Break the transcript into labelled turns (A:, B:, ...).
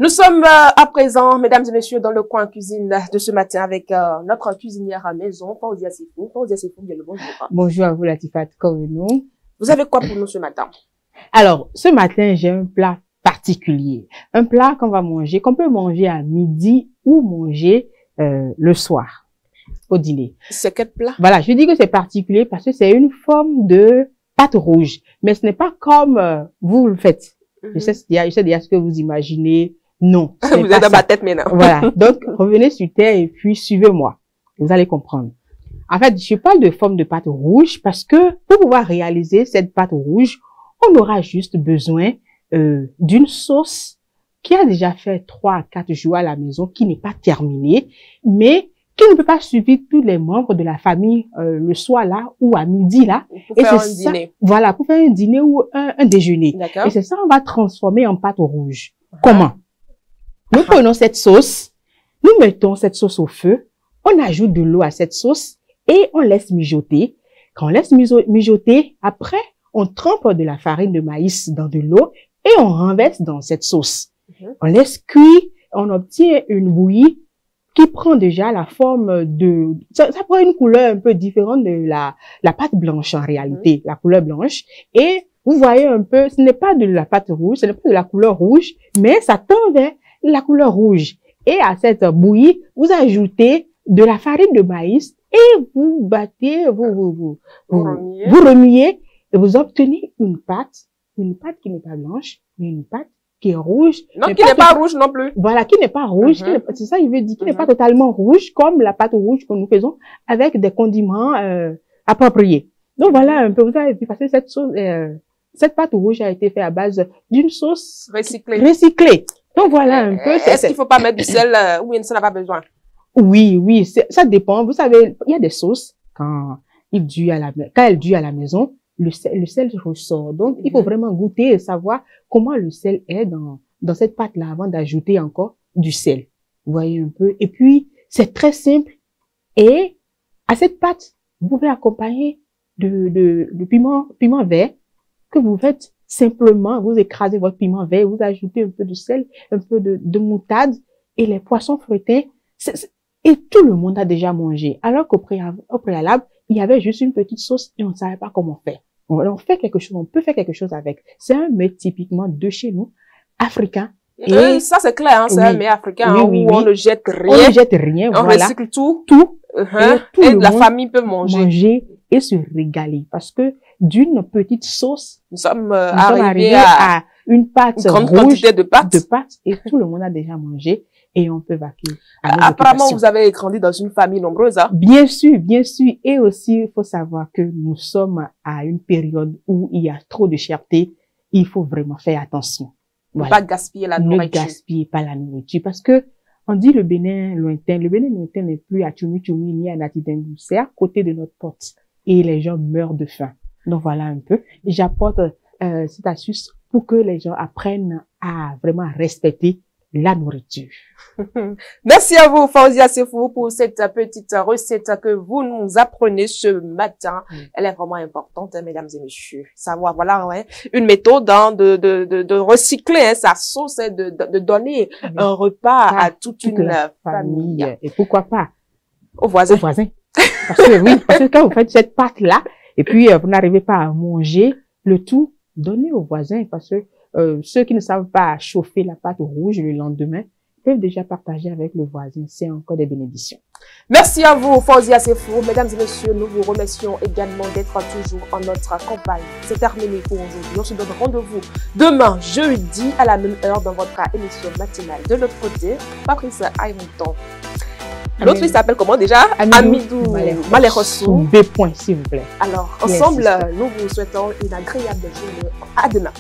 A: Nous sommes à présent, mesdames et messieurs, dans le coin cuisine de ce matin avec notre cuisinière à maison, Fauzia Sefou. Fauzia Sefou, bien le bonjour.
B: Bonjour à vous, Latifat Kounou.
A: Vous avez quoi pour nous ce matin?
B: Alors, ce matin, j'ai un plat particulier. Un plat qu'on va manger, qu'on peut manger à midi ou manger le soir, au dîner.
A: C'est quel plat?
B: Voilà, je dis que c'est particulier parce que c'est une forme de pâte rouge. Mais ce n'est pas comme vous le faites. Je sais déjà ce que vous imaginez. Non.
A: Vous êtes dans ma tête maintenant.
B: Voilà. Donc, revenez sur terre et puis suivez-moi. Vous allez comprendre. En fait, je parle de forme de pâte rouge parce que pour pouvoir réaliser cette pâte rouge, on aura juste besoin d'une sauce qui a déjà fait 3 à 4 jours à la maison, qui n'est pas terminée, mais qui ne peut pas suivre tous les membres de la famille le soir là ou à midi là.
A: Pour faire un dîner.
B: Voilà, pour faire un dîner ou un déjeuner.
A: D'accord.
B: Et c'est ça, on va transformer en pâte rouge. Comment? Nous prenons cette sauce, nous mettons cette sauce au feu, on ajoute de l'eau à cette sauce et on laisse mijoter. Quand on laisse mijoter, après, on trempe de la farine de maïs dans de l'eau et on renverse dans cette sauce. On laisse cuire, on obtient une bouillie qui prend déjà la forme de... Ça prend une couleur un peu différente de la pâte blanche en réalité, la couleur blanche. Et vous voyez un peu, ce n'est pas de la pâte rouge, ce n'est pas de la couleur rouge, mais ça tend vers la couleur rouge. Et à cette bouillie, vous ajoutez de la farine de maïs et vous battez, vous remuez et vous obtenez une pâte qui n'est pas blanche, mais une pâte qui est rouge.
A: Non, qui n'est pas rouge non plus.
B: Voilà, qui n'est pas rouge, c'est ça, il veut dire, qui n'est pas totalement rouge comme la pâte rouge que nous faisons avec des condiments appropriés. Donc voilà un peu, vous avez vu, parce que cette sauce, cette pâte rouge a été faite à base d'une sauce recyclée. Donc voilà un peu.
A: Est-ce qu'il faut pas mettre du sel ou ça n'a pas besoin?
B: Oui, ça dépend. Vous savez, il y a des sauces quand elle dure à la maison, le sel ressort. Donc il faut vraiment goûter et savoir comment le sel est dans cette pâte là avant d'ajouter encore du sel. Vous voyez un peu. Et puis c'est très simple. Et à cette pâte, vous pouvez accompagner de piment vert que vous faites simplement, vous écrasez votre piment vert, vous ajoutez un peu de sel, un peu de moutarde et les poissons feuilletés. Et tout le monde a déjà mangé. Alors qu'au préalable, il y avait juste une petite sauce et on ne savait pas comment faire. On fait quelque chose, on peut faire quelque chose avec. C'est un mets typiquement de chez nous, africain.
A: Et ça, c'est clair, hein, c'est un mets africain où on ne jette rien.
B: On ne jette rien,
A: on
B: voilà.
A: recycle tout.
B: Et
A: la famille peut manger.
B: Et se régaler. Parce que d'une petite sauce,
A: nous sommes arrivés
B: à une pâte
A: une grande
B: rouge
A: quantité de pâte.
B: Et tout le monde a déjà mangé et on peut vaquer.
A: Apparemment, vous avez grandi dans une famille nombreuse, hein?
B: Bien sûr, bien sûr. Et aussi, il faut savoir que nous sommes à une période où il y a trop de cherté. Il faut vraiment faire attention.
A: Voilà. Ne pas gaspiller la nourriture.
B: Ne gaspillez pas la nourriture parce que on dit le Bénin lointain. Le Bénin lointain n'est plus à Tchoumi ni à Natidendou. C'est à côté de notre porte. Et les gens meurent de faim. Donc voilà un peu. J'apporte cette astuce pour que les gens apprennent à vraiment respecter la nourriture.
A: Merci à vous, Fauzia Sefou, pour cette petite recette que vous nous apprenez ce matin. Elle est vraiment importante, hein, mesdames et messieurs. Savoir, voilà, ouais, une méthode hein, de recycler hein, sa sauce, hein, de donner un repas à toute une famille.
B: Et pourquoi pas
A: aux voisins.
B: Parce que quand vous faites cette pâte-là, et puis vous n'arrivez pas à manger le tout, donnez aux voisins, parce que ceux qui ne savent pas chauffer la pâte rouge le lendemain peuvent déjà partager avec le voisin. C'est encore des bénédictions.
A: Merci à vous, Fauzia Sefou. Mesdames et messieurs, nous vous remercions également d'être toujours en notre campagne. C'est terminé pour aujourd'hui. On se donne rendez-vous demain, jeudi, à la même heure dans votre émission matinale. De l'autre côté, Patrice Aymonton. L'autre, il s'appelle comment déjà? Amidou Malerossou.
B: B. s'il vous plaît.
A: Alors, ensemble, nous vous souhaitons une agréable journée. À demain.